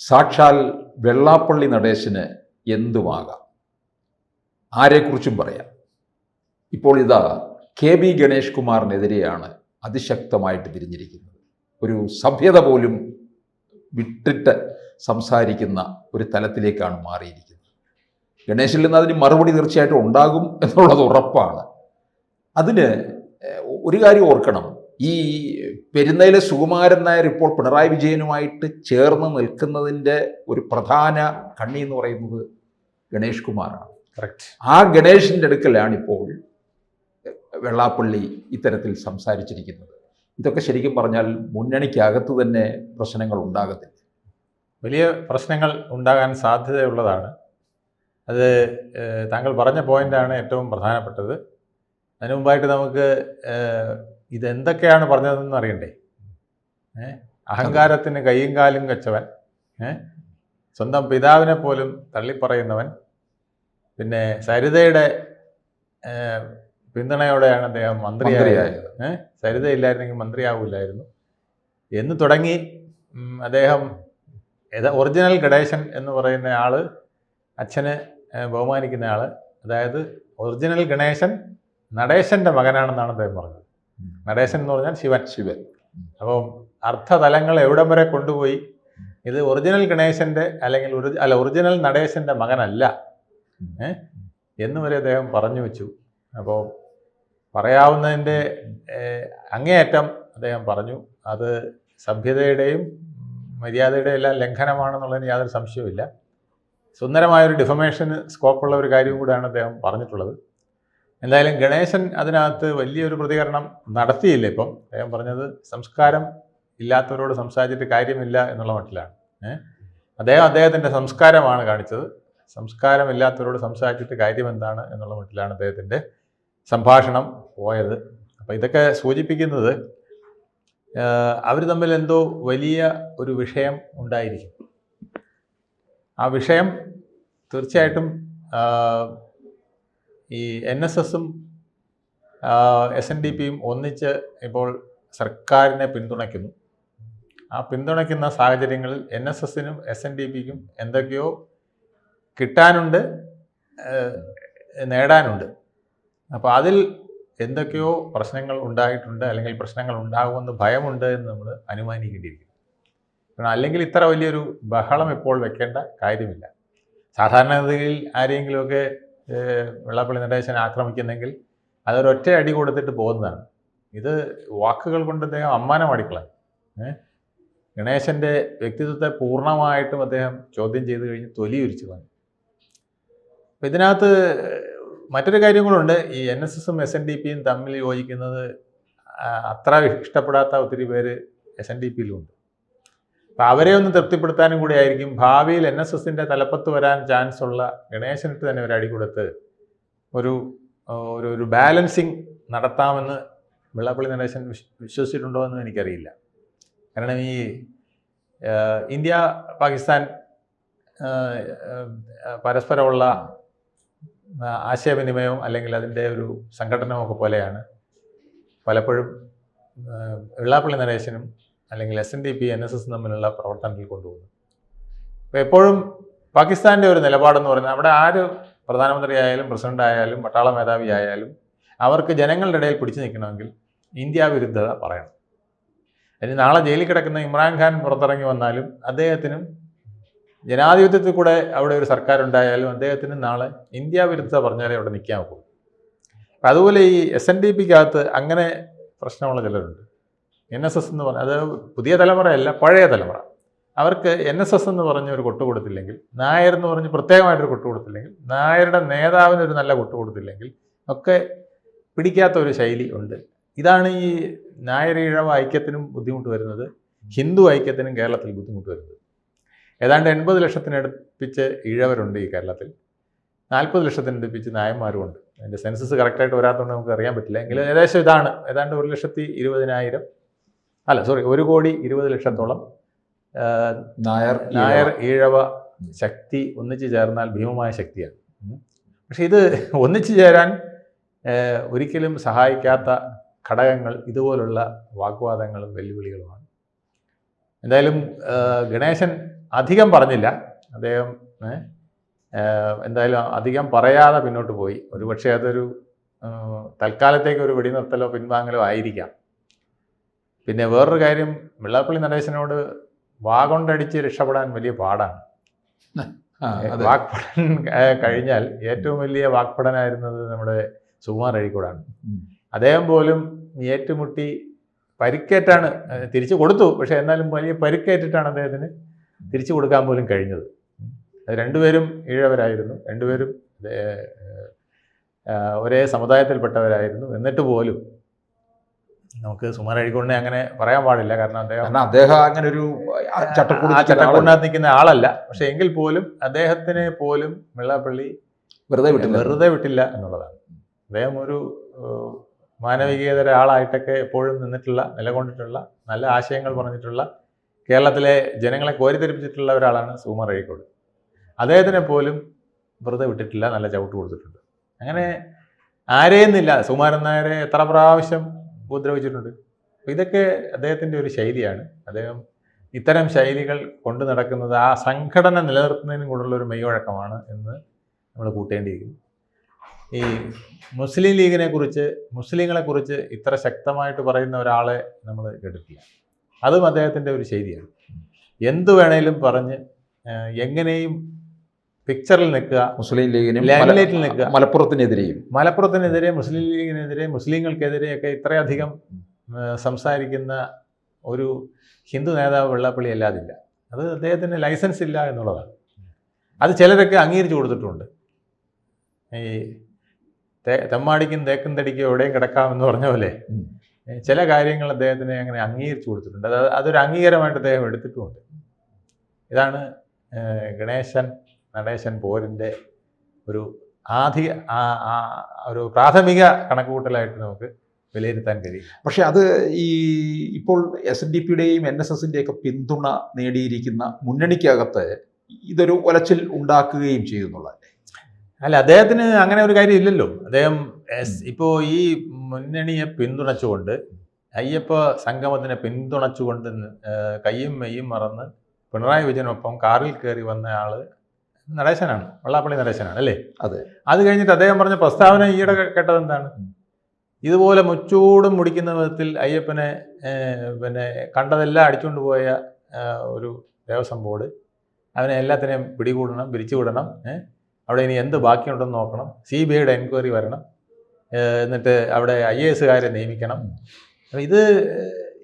സാക്ഷാൽ വെള്ളാപ്പള്ളി നടേശന് എന്തുമാകാം, ആരെക്കുറിച്ചും പറയാം. ഇപ്പോൾ ഇതാ കെ ബി ഗണേഷ് കുമാറിനെതിരെയാണ് അതിശക്തമായിട്ട് തിരിഞ്ഞിരിക്കുന്നത്. ഒരു സഭ്യത പോലും വിട്ടിട്ട് സംസാരിക്കുന്ന ഒരു തലത്തിലേക്കാണ് മാറിയിരിക്കുന്നത്. ഗണേശിൽ നിന്ന് അതിന് മറുപടി തീർച്ചയായിട്ടും ഉണ്ടാകും എന്നുള്ളത് ഉറപ്പാണ്. അതിന് ഒരു കാര്യം ഓർക്കണം, ഈ പെരുന്നയിലെ സുകുമാരൻ നായർ ഇപ്പോൾ പിണറായി വിജയനുമായിട്ട് ചേർന്ന് നിൽക്കുന്നതിൻ്റെ ഒരു പ്രധാന കണ്ണി എന്ന് പറയുന്നത് ഗണേഷ് കുമാറാണ്. ആ ഗണേഷിൻ്റെ അടുക്കലാണ് ഇപ്പോൾ വെള്ളാപ്പള്ളി ഇത്തരത്തിൽ സംസാരിച്ചിരിക്കുന്നത്. ഇതൊക്കെ ശരിക്കും പറഞ്ഞാൽ മുന്നണിക്കകത്ത് തന്നെ പ്രശ്നങ്ങൾ ഉണ്ടാകത്തില്ല, വലിയ പ്രശ്നങ്ങൾ ഉണ്ടാകാൻ സാധ്യതയുള്ളതാണ്. അത് താങ്കൾ പറഞ്ഞ പോയിൻ്റാണ് ഏറ്റവും പ്രധാനപ്പെട്ടത്. അതിനു മുമ്പായിട്ട് നമുക്ക് ഇതെന്തൊക്കെയാണ് പറഞ്ഞതെന്ന് അറിയണ്ടേ. അഹങ്കാരത്തിന് കയ്യും കാലും വെച്ചവൻ, സ്വന്തം പിതാവിനെ പോലും തള്ളിപ്പറയുന്നവൻ, പിന്നെ സരിതയുടെ പിന്തുണയോടെയാണ് അദ്ദേഹം മന്ത്രിയായത്. സരിത ഇല്ലായിരുന്നെങ്കിൽ മന്ത്രിയാവില്ലായിരുന്നു എന്ന് തുടങ്ങി അദ്ദേഹം ഒറിജിനൽ ഗണേശൻ എന്ന് പറയുന്ന ആള്, അച്ഛന് ബഹുമാനിക്കുന്ന ആള്, അതായത് ഒറിജിനൽ ഗണേശൻ നടേശൻ്റെ മകനാണെന്നാണ് അദ്ദേഹം പറഞ്ഞത്. നടേശൻ എന്ന് പറഞ്ഞാൽ ശിവൻ. അപ്പം അർത്ഥതലങ്ങൾ എവിടം വരെ കൊണ്ടുപോയി, ഇത് ഒറിജിനൽ ഗണേശൻ്റെ അല്ലെങ്കിൽ ഒറിജിനൽ നടേശൻ്റെ മകനല്ല എന്ന് വരെ അദ്ദേഹം പറഞ്ഞു വെച്ചു. അപ്പോൾ പറയാവുന്നതിൻ്റെ അങ്ങേയറ്റം അദ്ദേഹം പറഞ്ഞു. അത് സഭ്യതയുടെയും മര്യാദയുടെയും എല്ലാം ലംഘനമാണെന്നുള്ളതിന് യാതൊരു സംശയവുമില്ല. സുന്ദരമായൊരു ഡിഫമേഷന് സ്കോപ്പുള്ള ഒരു കാര്യവും കൂടെയാണ് അദ്ദേഹം പറഞ്ഞിട്ടുള്ളത്. എന്തായാലും ഗണേശൻ അതിനകത്ത് വലിയൊരു പ്രതികരണം നടത്തിയില്ല. ഇപ്പം അദ്ദേഹം പറഞ്ഞത് സംസ്കാരം ഇല്ലാത്തവരോട് സംസാരിച്ചിട്ട് കാര്യമില്ല എന്നുള്ള മട്ടിലാണ്. അദ്ദേഹത്തിൻ്റെ സംസ്കാരമാണ് കാണിച്ചത്. സംസ്കാരമില്ലാത്തവരോട് സംസാരിച്ചിട്ട് കാര്യം എന്താണ് എന്നുള്ള മട്ടിലാണ് അദ്ദേഹത്തിൻ്റെ സംഭാഷണം പോയത്. അപ്പം ഇതൊക്കെ സൂചിപ്പിക്കുന്നത് അവർ തമ്മിൽ എന്തോ വലിയ ഒരു വിഷയം ഉണ്ടായിരിക്കും. ആ വിഷയം തീർച്ചയായിട്ടും ഈ NSSും SNDPയും ഒന്നിച്ച് ഇപ്പോൾ സർക്കാരിനെ പിന്തുണയ്ക്കുന്നു. ആ പിന്തുണയ്ക്കുന്ന സാഹചര്യങ്ങളിൽ NSSനും SNDPക്കും എന്തൊക്കെയോ കിട്ടാനുണ്ട്, നേടാനുണ്ട്. അപ്പോൾ അതിൽ എന്തൊക്കെയോ പ്രശ്നങ്ങൾ ഉണ്ടായിട്ടുണ്ട്, അല്ലെങ്കിൽ പ്രശ്നങ്ങൾ ഉണ്ടാകുമെന്ന് ഭയമുണ്ട് എന്ന് നമ്മൾ അനുമാനിക്കേണ്ടിയിരിക്കും. കാരണം അല്ലെങ്കിൽ ഇത്ര വലിയൊരു ബഹളം ഇപ്പോൾ വെക്കേണ്ട കാര്യമില്ല. സാധാരണഗതിയിൽ ആരെങ്കിലുമൊക്കെ വെള്ളാപ്പള്ളി നടേശനെ ആക്രമിക്കുന്നെങ്കിൽ അതൊരൊറ്റ അടി കൊടുത്തിട്ട് പോകുന്നതാണ്. ഇത് വാക്കുകൾ കൊണ്ട് അദ്ദേഹം അമ്മാനമാടിക്കളാം. ഗണേശൻ്റെ വ്യക്തിത്വത്തെ പൂർണ്ണമായിട്ടും അദ്ദേഹം ചോദ്യം ചെയ്ത് കഴിഞ്ഞ് തൊലിയുരിച്ചു കളഞ്ഞു. അപ്പം ഇതിനകത്ത് മറ്റൊരു കാര്യം കൂടെ. ഈ NSSും SNDPയും തമ്മിൽ യോജിക്കുന്നത് അത്ര ഇഷ്ടപ്പെടാത്ത ഒത്തിരി പേര് SNDPയിലുമുണ്ട്. അപ്പം അവരെ ഒന്ന് തൃപ്തിപ്പെടുത്താനും കൂടി ആയിരിക്കും ഭാവിയിൽ NSSൻ്റെ തലപ്പത്ത് വരാൻ ചാൻസ് ഉള്ള ഗണേശനിട്ട് തന്നെ ഒരു അടി കൊടുത്ത് ഒരു ബാലൻസിങ് നടത്താമെന്ന് വെള്ളാപ്പള്ളി നടേശൻ വിശ്വസിച്ചിട്ടുണ്ടോ എന്ന് എനിക്കറിയില്ല. കാരണം ഈ ഇന്ത്യ പാകിസ്ഥാൻ പരസ്പരമുള്ള ആശയവിനിമയവും അല്ലെങ്കിൽ അതിൻ്റെ ഒരു സംഘടനയൊക്കെ പോലെയാണ് പലപ്പോഴും വെള്ളാപ്പള്ളി നടേശനും അല്ലെങ്കിൽ SNDP NSSും തമ്മിലുള്ള പ്രവർത്തനത്തിൽ കൊണ്ടുപോകുന്നത്. അപ്പോൾ എപ്പോഴും പാകിസ്ഥാൻ്റെ ഒരു നിലപാടെന്ന് പറയുന്നത്, അവിടെ ആര് പ്രധാനമന്ത്രി ആയാലും പ്രസിഡന്റ് ആയാലും പട്ടാള മേധാവി ആയാലും അവർക്ക് ജനങ്ങളുടെ ഇടയിൽ പിടിച്ചു നിൽക്കണമെങ്കിൽ ഇന്ത്യ വിരുദ്ധത പറയണം. ഇനി നാളെ ജയിലിൽ കിടക്കുന്ന ഇമ്രാൻഖാൻ പുറത്തിറങ്ങി വന്നാലും അദ്ദേഹത്തിനും ജനാധിപത്യത്തിൽ കൂടെ അവിടെ ഒരു സർക്കാർ ഉണ്ടായാലും അദ്ദേഹത്തിന് നാളെ ഇന്ത്യ വിരുദ്ധത പറഞ്ഞാലേ അവിടെ നിൽക്കാൻ പോകും. അപ്പം അതുപോലെ ഈ SNDPക്കകത്ത് അങ്ങനെ പ്രശ്നമുള്ള ചിലരുണ്ട്. NSS എന്ന് പറഞ്ഞാൽ അത് പുതിയ തലമുറയല്ല, പഴയ തലമുറ. അവർക്ക് NSS എന്ന് പറഞ്ഞ് ഒരു കൊട്ടു കൊടുത്തില്ലെങ്കിൽ, നായർ എന്ന് പറഞ്ഞ് പ്രത്യേകമായിട്ടൊരു കൊട്ടു കൊടുത്തില്ലെങ്കിൽ, നായരുടെ നേതാവിനൊരു നല്ല കൊട്ടു കൊടുത്തില്ലെങ്കിൽ ഒക്കെ പിടിക്കാത്ത ഒരു ശൈലി ഉണ്ട്. ഇതാണ് ഈ നായർ ഈഴവ ഐക്യത്തിനും ബുദ്ധിമുട്ട് വരുന്നത്, ഹിന്ദു ഐക്യത്തിനും കേരളത്തിൽ ബുദ്ധിമുട്ട് വരുന്നത്. ഏതാണ്ട് 80 ലക്ഷത്തിനടുപ്പിച്ച് ഈഴവരുണ്ട് ഈ കേരളത്തിൽ, 40 ലക്ഷത്തിനടുപ്പിച്ച് നായന്മാരുമുണ്ട്. അതിൻ്റെ സെൻസസ് കറക്റ്റായിട്ട് വരാത്തതുകൊണ്ട് നമുക്ക് അറിയാൻ പറ്റില്ല. എങ്കിലും ഏകദേശം ഇതാണ്. ഏതാണ്ട് 1,20,000 1,20,00,000 നായർ ഈഴവ ശക്തി ഒന്നിച്ചു ചേർന്നാൽ ഭീമമായ ശക്തിയാണ്. പക്ഷെ ഇത് ഒന്നിച്ചു ചേരാൻ ഒരിക്കലും സഹായിക്കാത്ത ഘടകങ്ങൾ ഇതുപോലുള്ള വാഗ്വാദങ്ങളും വെല്ലുവിളികളുമാണ്. എന്തായാലും ഗണേശൻ അധികം പറഞ്ഞില്ല. അദ്ദേഹം എന്തായാലും അധികം പറയാതെ പിന്നോട്ട് പോയി. ഒരുപക്ഷെ അതൊരു തൽക്കാലത്തേക്ക് ഒരു വെടിനിർത്തലോ പിൻവാങ്ങലോ ആയിരിക്കാം. പിന്നെ വേറൊരു കാര്യം, വെള്ളാപ്പള്ളി നടേശനോട് വാഗൊണ്ടടിച്ച് രക്ഷപ്പെടാൻ വലിയ പാടാണ്. വാഗ്ഭടൻ കഴിഞ്ഞാൽ ഏറ്റവും വലിയ വാഗ്ഭടനായിരുന്നത് നമ്മുടെ സുകുമാർ അഴീക്കോടാണ്. അദ്ദേഹം പോലും ഏറ്റുമുട്ടി പരിക്കേറ്റാണ് തിരിച്ചു കൊടുത്തു. പക്ഷെ എന്നാലും വലിയ പരിക്കേറ്റിട്ടാണ് അദ്ദേഹത്തിന് തിരിച്ചു കൊടുക്കാൻ പോലും കഴിഞ്ഞത്. രണ്ടുപേരും ഈഴവരായിരുന്നു, രണ്ടുപേരും ഒരേ സമുദായത്തിൽപ്പെട്ടവരായിരുന്നു. എന്നിട്ട് പോലും നമുക്ക് സുകുമാർ അഴീക്കോടിനെ അങ്ങനെ പറയാൻ പാടില്ല. കാരണം അദ്ദേഹം അങ്ങനെ ഒരു ചട്ടക്കൂടിനകത്ത് നിൽക്കുന്ന ആളല്ല. പക്ഷെ എങ്കിൽ പോലും അദ്ദേഹത്തിനെ പോലും വെള്ളാപ്പള്ളി വെറുതെ വിട്ടില്ല എന്നുള്ളതാണ്. അദ്ദേഹം ഒരു മാനവികേതര ആളായിട്ടൊക്കെ എപ്പോഴും നിലകൊണ്ടിട്ടുള്ള നല്ല ആശയങ്ങൾ പറഞ്ഞിട്ടുള്ള കേരളത്തിലെ ജനങ്ങളെ കോരിത്തെരിപ്പിച്ചിട്ടുള്ള ഒരാളാണ് സുകുമാർ അഴീക്കോട്. അദ്ദേഹത്തിനെ പോലും വെറുതെ വിട്ടിട്ടില്ല, നല്ല ചവിട്ട് കൊടുത്തിട്ടുണ്ട്. അങ്ങനെ ആരെയെന്നില്ല, സുകുമാരൻ നായരെ എത്ര പ്രാവശ്യം ഉപദ്രവിച്ചിട്ടുണ്ട്. അപ്പോൾ ഇതൊക്കെ അദ്ദേഹത്തിൻ്റെ ഒരു ശൈലിയാണ്. അദ്ദേഹം ഇത്തരം ശൈലികൾ കൊണ്ടു നടക്കുന്നത് ആ സംഘടന നിലനിർത്തുന്നതിനും കൂടെയുള്ള ഒരു മെയ്വഴക്കമാണ് എന്ന് നമ്മൾ കൂട്ടേണ്ടിയിരിക്കുന്നു. ഈ മുസ്ലിം ലീഗിനെ കുറിച്ച്, മുസ്ലിങ്ങളെക്കുറിച്ച് ഇത്ര ശക്തമായിട്ട് പറയുന്ന ഒരാളെ നമ്മൾ കേട്ടിട്ടില്ല. അതും അദ്ദേഹത്തിൻ്റെ ഒരു ശൈലിയാണ്. എന്തു വേണേലും പറഞ്ഞ് എങ്ങനെയും പിക്ചറിൽ നിൽക്കുക, മുസ്ലിം ലീഗിനും ലൈംലൈറ്റിൽ നിൽക്കുക, മലപ്പുറത്തിനെതിരെ മുസ്ലിം ലീഗിനെതിരെ മുസ്ലിങ്ങൾക്കെതിരെയൊക്കെ ഇത്രയധികം സംസാരിക്കുന്ന ഒരു ഹിന്ദു നേതാവ് വെള്ളാപ്പള്ളി അല്ലാതില്ല. അത് അദ്ദേഹത്തിന് ലൈസൻസ് ഇല്ല എന്നുള്ളതാണ്. അത് ചിലരൊക്കെ അംഗീകരിച്ചു കൊടുത്തിട്ടുണ്ട്. ഈ തെമ്മാടിക്കും തേക്കും തടിക്കും എവിടെയും കിടക്കാമെന്ന് പറഞ്ഞ പോലെ ചില കാര്യങ്ങൾ അദ്ദേഹത്തിനെ അങ്ങനെ അംഗീകരിച്ചു കൊടുത്തിട്ടുണ്ട്. അതൊരു അംഗീകാരമായിട്ട് അദ്ദേഹം എടുത്തിട്ടുമുണ്ട്. ഇതാണ് നടേശൻ പോരിൻ്റെ ഒരു ഒരു പ്രാഥമിക കണക്കുകൂട്ടലായിട്ട് നമുക്ക് വിലയിരുത്താൻ കഴിയും. പക്ഷെ അത് ഇപ്പോൾ SNDPയുടെയും NSSൻ്റെയൊക്കെ പിന്തുണ നേടിയിരിക്കുന്ന മുന്നണിക്കകത്ത് ഇതൊരു ഉലച്ചിൽ ഉണ്ടാക്കുകയും ചെയ്യുന്നുള്ളതല്ലേ? അല്ല, അദ്ദേഹത്തിന് അങ്ങനെ ഒരു കാര്യം ഇല്ലല്ലോ. അദ്ദേഹം ഇപ്പോൾ ഈ മുന്നണിയെ പിന്തുണച്ചുകൊണ്ട്, അയ്യപ്പ സംഗമത്തിനെ പിന്തുണച്ചുകൊണ്ട് കയ്യും മെയ്യും മറന്ന് പിണറായി വിജയനൊപ്പം കാറിൽ കയറി വന്ന ആള് നടേശനാണ്, വെള്ളാപ്പള്ളി നടേശനാണ് അല്ലേ? അതെ. അത് കഴിഞ്ഞിട്ട് അദ്ദേഹം പറഞ്ഞ പ്രസ്താവന ഈയിടെ കേട്ടത് എന്താണ്? ഇതുപോലെ മുച്ചൂടും മുടിക്കുന്ന വിധത്തിൽ അയ്യപ്പനെ കണ്ടതെല്ലാം അടിച്ചുകൊണ്ട് പോയ ഒരു ദേവസ്വം ബോർഡ്, അവനെ എല്ലാത്തിനെയും പിടികൂടണം, പിരിച്ചുവിടണം, അവിടെ ഇനി എന്ത് ബാക്കിയുണ്ടെന്ന് നോക്കണം, CBIയുടെ എൻക്വയറി വരണം, എന്നിട്ട് അവിടെ IASകാരെ നിയമിക്കണം. ഇത്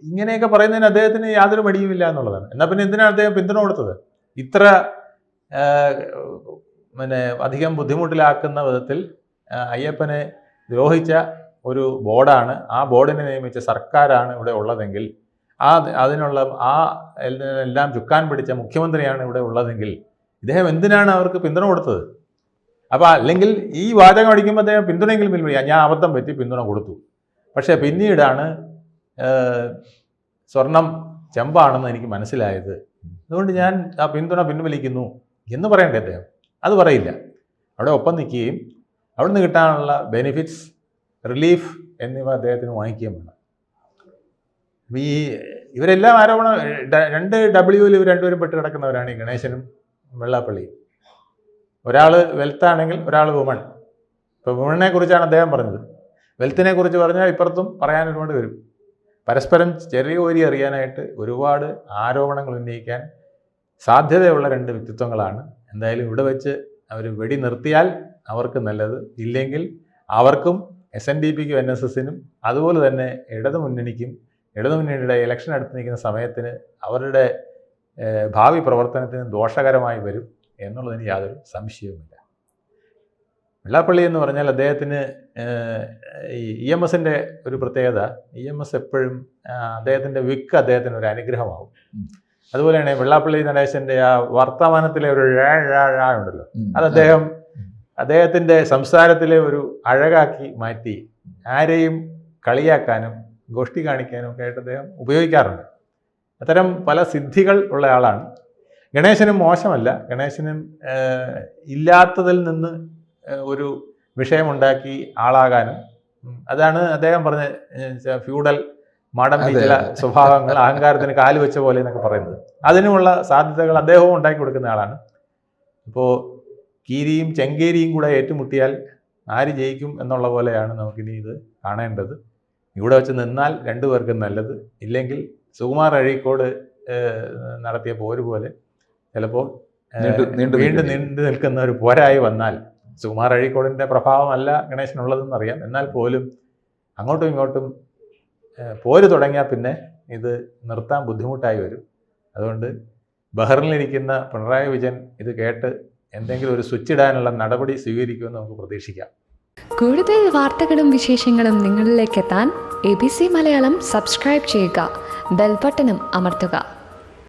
ഇങ്ങനെയൊക്കെ പറയുന്നതിന് അദ്ദേഹത്തിന് യാതൊരു മടിയുമില്ല എന്നുള്ളതാണ്. എന്നാൽ പിന്നെ എന്തിനാണ് അദ്ദേഹം പിന്തുണ കൊടുത്തത്? ഇത്ര അധികം ബുദ്ധിമുട്ടിലാക്കുന്ന വിധത്തിൽ അയ്യപ്പനെ ദ്രോഹിച്ച ഒരു ബോർഡാണ്, ആ ബോർഡിനെ നിയമിച്ച സർക്കാരാണ് ഇവിടെ ഉള്ളതെങ്കിൽ, അതിനുള്ള എല്ലാം ചുക്കാൻ പിടിച്ച മുഖ്യമന്ത്രിയാണ് ഇവിടെ ഉള്ളതെങ്കിൽ ഇദ്ദേഹം എന്തിനാണ് അവർക്ക് പിന്തുണ കൊടുത്തത്? അപ്പോൾ അല്ലെങ്കിൽ ഈ വാചകം അടിക്കുമ്പോൾ അദ്ദേഹം പിന്തുണയെങ്കിലും പിൻവലിക്കുക, ഞാൻ അബദ്ധം പറ്റി പിന്തുണ കൊടുത്തു, പക്ഷേ പിന്നീടാണ് സ്വർണം ചെമ്പാണെന്ന് എനിക്ക് മനസ്സിലായത്, അതുകൊണ്ട് ഞാൻ ആ പിന്തുണ പിൻവലിക്കുന്നു എന്ന് പറയണ്ടേ അദ്ദേഹം? അത് പറയില്ല. അവിടെ ഒപ്പം നിൽക്കുകയും അവിടെ നിന്ന് കിട്ടാനുള്ള ബെനിഫിറ്റ്സ്, റിലീഫ് എന്നിവ അദ്ദേഹത്തിന് വാങ്ങിക്കുകയും വേണം. ഇവരെല്ലാം ആരോപണം, 2W ഇവർ രണ്ടുപേരും പെട്ട് കിടക്കുന്നവരാണ് ഈ ഗണേശനും വെള്ളാപ്പള്ളിയും. ഒരാൾ വെൽത്താണെങ്കിൽ ഒരാൾ വുമൺ. ഇപ്പോൾ വുമണിനെ കുറിച്ചാണ് അദ്ദേഹം പറഞ്ഞത്. വെൽത്തിനെ കുറിച്ച് പറഞ്ഞാൽ ഇപ്പുറത്തും പറയാൻ ഒരുപാട് വരും. പരസ്പരം ചെറിയ കോരി അറിയാനായിട്ട് ഒരുപാട് ആരോപണങ്ങൾ ഉന്നയിക്കാൻ സാധ്യതയുള്ള രണ്ട് വ്യക്തിത്വങ്ങളാണ്. എന്തായാലും ഇവിടെ വെച്ച് അവർ വെടി നിർത്തിയാൽ അവർക്ക് നല്ലത്, ഇല്ലെങ്കിൽ അവർക്കും SNDPക്കും NSSനും അതുപോലെ തന്നെ ഇടതുമുന്നണിയുടെ ഇലക്ഷൻ അടുത്ത് നിൽക്കുന്ന സമയത്തിന് അവരുടെ ഭാവി പ്രവർത്തനത്തിന് ദോഷകരമായി വരും എന്നുള്ളതിന് യാതൊരു സംശയവുമില്ല. വെള്ളാപ്പള്ളി എന്ന് പറഞ്ഞാൽ അദ്ദേഹത്തിന് ഈ EMSൻ്റെ ഒരു പ്രത്യേകത, EMS എപ്പോഴും അദ്ദേഹത്തിൻ്റെ വിക്ക് അദ്ദേഹത്തിന് ഒരു അനുഗ്രഹമാവും. അതുപോലെയാണ് വെള്ളാപ്പള്ളി നടേശൻ്റെ ആ വർത്തമാനത്തിലെ ഒരു ഉണ്ടല്ലോ, അത് അദ്ദേഹത്തിൻ്റെ സംസാരത്തിലെ ഒരു അഴകാക്കി മാറ്റി ആരെയും കളിയാക്കാനും ഗോഷ്ടി കാണിക്കാനും ഒക്കെ ആയിട്ട് അദ്ദേഹം ഉപയോഗിക്കാറുണ്ട്. അത്തരം പല സിദ്ധികൾ ഉള്ള ആളാണ്. ഗണേശനും മോശമല്ല. ഗണേശനും ഇല്ലാത്തതിൽ നിന്ന് ഒരു വിഷയമുണ്ടാക്കി ആളാകാനും, അതാണ് അദ്ദേഹം പറഞ്ഞ ഫ്യൂഡൽ മാടമ്പി ചില സ്വഭാവങ്ങൾ, അഹങ്കാരത്തിന് കാല് വെച്ച പോലെ എന്നൊക്കെ പറയുന്നത്. അതിനുമുള്ള സാധ്യതകൾ അദ്ദേഹവും ഉണ്ടാക്കി കൊടുക്കുന്ന ആളാണ്. ഇപ്പോൾ കീരിയും ചെങ്കേരിയും കൂടെ ഏറ്റുമുട്ടിയാൽ ആര് ജയിക്കും എന്നുള്ള പോലെയാണ് നമുക്കിനി ഇത് കാണേണ്ടത്. ഇവിടെ വെച്ച് നിന്നാൽ രണ്ടുപേർക്കും നല്ലത്, ഇല്ലെങ്കിൽ സുകുമാർ അഴീക്കോട് നടത്തിയ പോര് പോലെ ചിലപ്പോൾ വീണ്ടും നീണ്ടു നിൽക്കുന്ന ഒരു പോരായി വന്നാൽ, സുകുമാർ അഴീക്കോടിൻ്റെ പ്രഭാവമല്ല ഗണേശനുള്ളതെന്നറിയാം, എന്നാൽ പോലും അങ്ങോട്ടും ഇങ്ങോട്ടും പോര് തുടങ്ങിയാൽ പിന്നെ ഇത് നിർത്താൻ ബുദ്ധിമുട്ടായി വരും. അതുകൊണ്ട് ബഹ്റിനിലിരിക്കുന്ന പിണറായി വിജയൻ ഇത് കേട്ട് എന്തെങ്കിലും ഒരു സ്വിച്ച് ഇടാനുള്ള നടപടി സ്വീകരിക്കുമെന്ന് നമുക്ക് പ്രതീക്ഷിക്കാം. കൂടുതൽ വാർത്തകളും വിശേഷങ്ങളും നിങ്ങളിലേക്ക് എത്താൻ ABC മലയാളം സബ്സ്ക്രൈബ് ചെയ്യുക, ബെൽബട്ടനും അമർത്തുക.